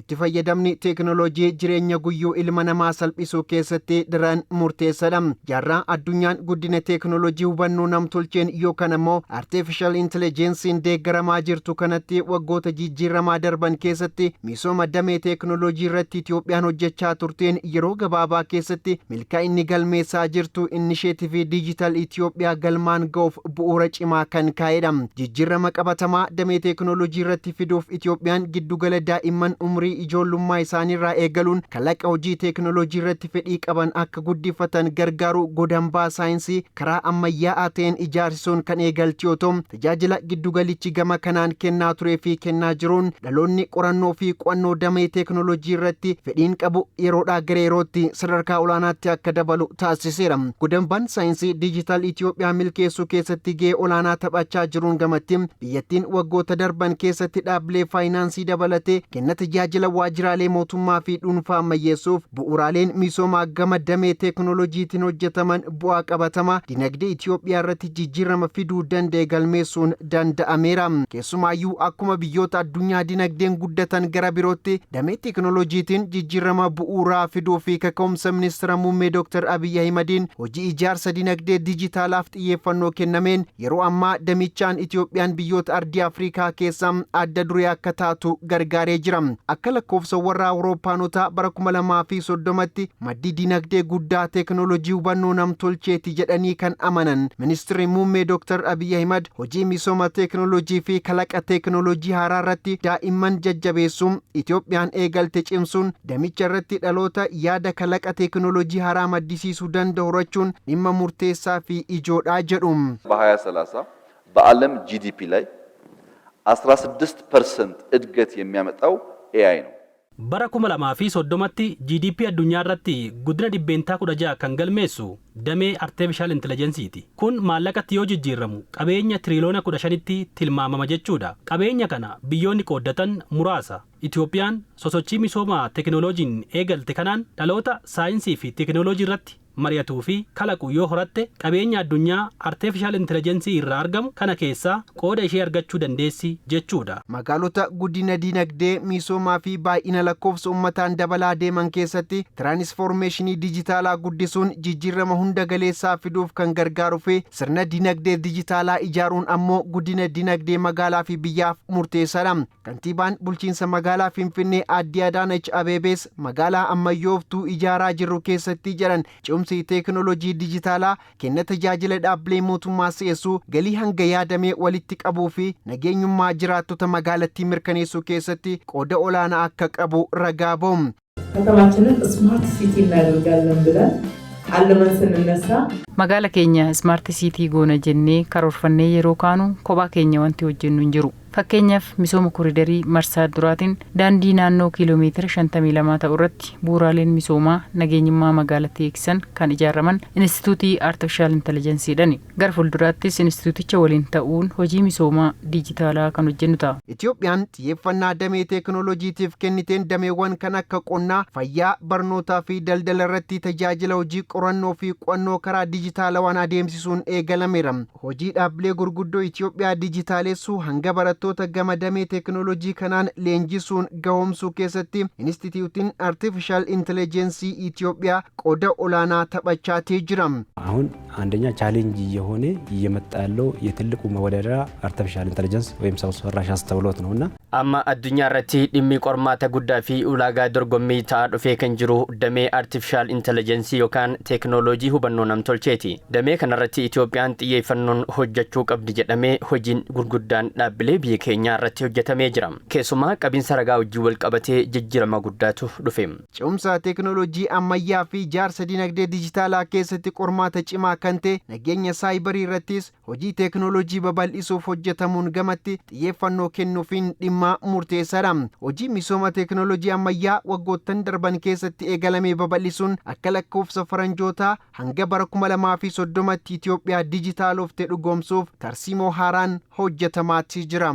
itti fayyadamni teekinooloojii jireenya guyyuu ilma namaa salphisuu keessatti daran murteessaadha. Jaarraa addunyaan guddina teekinooloojii hubannoo namtolcheen yookaan immoo artificial intelligence'n deeggaramaa jirtu kanatti waggoota jijjiiramaa darban keessatti misooma damee teekinooloojii irratti Itoophiyaan hojjechaa turteen yeroo gabaabaa keessatti milkaa'inni galmeessaa jirtu innisheetivii diijitaal Itoophiyaa galmaan ga'uuf bu'uura cimaa kan kaa'edha. Jijjiirama qabatamaa damee teekinooloojii irratti fiduuf Itoophiyaan giddugala daa'imman umrii ijoollummaa isaaniirraa eegaluun kalaqa hojii teekinooloojii irratti fedhii qaban akka guddifatan gargaaru godambaa saayinsii karaa ammayyaa'aa ta'een ijaarsisuun kan eegalti yoo ta'u, tajaajila giddugalichi gama kanaan kennaa turee fi kennaa jiruun dhaloonni qorannoo fi qo'annoo damee teekinooloojii irratti fedhiin qabu yeroodhaa gara yerootti sadarkaa olaanaatti akka dabalu taasiseera. Godambaan saayinsii diijitaal Itoophiyaa milkeessuu keessatti gahee olaanaa taphachaa jiruun gamatti biyyattiin waggoota darban keessatti dhaabbilee faayinaansii dabalatee kenna tajaajila waajjiraalee mootummaa fi dhuunfaa ammayyeessuuf bu'uuraaleen misoomaa gama damee teekinooloojiitiin hojjetaman bu'aa qabatamaa dinagdee Itoophiyaa irratti jijjiirama fiduu danda'e galmeessuun danda'ameera. Keessumaayyuu akkuma biyyoota addunyaa dinagdeen guddatan gara birootti damee teekinooloojiitiin jijjiirama bu'uuraa fiduu fi kaka'umsa ministeera muummee Dr. Abiyyi Ahimadiin hojii ijaarsa dinagdee diijitaalaaf xiyyeeffannoo kennameen yeroo ammaa damichaan Itoophiyaan biyyoota ardii Afrikaa keessaa adda duree akka taatu gargaaree jira. Akka lakkoofsa warra Awuroopaanotaa bara 2030tti maddi dinagdee guddaa teekinooloojii hubannoo namtolcheeti jedhanii kan amanan ministeerri muummee Dr. Abiyyi Ahimad hojii misooma teekinooloojii fi kalaqa teekinooloojii haaraa irratti daa'imman jajjabeessuun Itoophiyaan eegalte cimsuun damicha irratti dhaloota yaada kalaqa teekinooloojii haaraa maddisiisuu danda'u horachuun dhimma murteessaa fi ijoodhaa jedhu. በ2030 በዓለም ጂዲፒ ላይ 16% እድገት የሚያመጣው ኤአይ ነው። bara 2030tti GDP addunyaa irratti guddina dhibbeentaa 16 kan galmeessu damee artificial intelligence'ti. Kun maallaqatti yoo jijjiiramu qabeenya tiriliyoona 15tti tilmaamama jechuudha. Qabeenya kana biyyoonni qooddatan muraasa. Itoophiyaan sosochii misooma teekinooloojiin eegalte kanaan dhaloota saayinsii fi teekinooloojii irratti mari'atuu fi kalaqu yoo horatte qabeenya addunyaa artificial intelligence irraa argamu kana keessaa qooda ishee argachuu dandeessi jechuudha. Magaalota guddina dinagdee misoomaa fi baay'ina lakkoofsa uummataan dabalaa deeman keessatti tiraanisfoormeeshinii dijitaalaa guddisuun jijjiirama hunda galeessaa fiduuf kan gargaaruu fi sirna dinagdee dijitaalaa ijaaruun ammoo guddina dinagdee magaalaa fi biyyaaf murteessaadha. Kantiibaan bulchiinsa magaalaa Finfinnee Aadde Adaanach Abeebees magaalaa ammayyooftuu ijaaraa jirru keessatti jedhan cimsi teekinooloojii dijitaalaa kenna tajaajila dhaabbilee mootummaa si'eessuu galii hanga yaadamee walitti qabuu fi nageenyummaa jiraattota magaalattii mirkaneessuu keessatti qooda olaanaa akka qabu ragaa ba'u. ከተማችንን ስማርት ሲቲ እናደርጋለን ብለን አልመን ስንነሳ magaala keenya smart city goona jennee karoorfannee yeroo kaanu kophaa keenya wanti hojjennu hin jiru. Fakkeenyaaf misooma koriidarii marsaa duraatiin daandii naannoo kiiloomeetira 52 ta'u irratti bu'uuraaleen misoomaa nageenyummaa magaalattii eegsisan kan ijaaraman Instituutii Artificial Intelligence'dhani. Gara fuulduraattis instituuticha waliin ta'uun hojii misoomaa dijitaalaa kan hojjennu ta'a. Itoophiyaan xiyyeeffannaa damee teekinooloojiitiif kenniteen dameewwan kan akka qonnaa, fayyaa, barnootaa fi daldala irratti tajaajila hojii qorannoo fi qo'annoo karaa dijitaalawaan adeemsisuun eegalameera. Hojii dhaabbilee gurguddoo Itoophiyaa dijitaalessuu hanga barattoota gama damee teekinooloojii kanaan leenjisuun gahoomsuu keessatti Instituutiin Artificial Intelligence Itoophiyaa qooda olaanaa taphachaa jira. አሁን አንደኛ ቻሌንጅ የሆነ እየመጣ ያለው የትልቁ መወዳደሪያ አርቲፊሻል ኢንተለጀንስ ወይም ሰው ሰራሽ አስተውሎት ነውና amma addunyaa irratti dhimmi qormaata guddaa fi ulaagaa dorgommii ta'aa dhufee kan jiru damee artificial intelligence yookaan teekinooloojii hubannoo namtolcheeti. Damee kanarratti Itoophiyaan xiyyeeffannoon hojjechuu qabdi jedhamee hojiin gurguddaan dhaabbilee biyya keenyaa irratti hojjetamee jira. Keessumaa qabiinsa ragaa hojii wal qabatee jijjiirama guddaatu dhufe. Cimsa teekinooloojii ammayyaa fi ijaarsa dinagdee dijitaalaa keessatti qormaata cimaa kan ta'e nageenya saayibarii irrattis hojii teekinooloojii babal'isuuf hojjetamuun gamatti xiyyeeffannoo kennuufiin dhimma murteessaadha. Hojii misooma teekinooloojii ammayyaa waggoottan darban keessatti eegalamee babal'isuun akka lakkoofsa faranjootaa hanga bara 2030tti Itoophiyaa dijitaalofte dhugoomsuuf tarsiimoo haaraan hojjetamaa jira.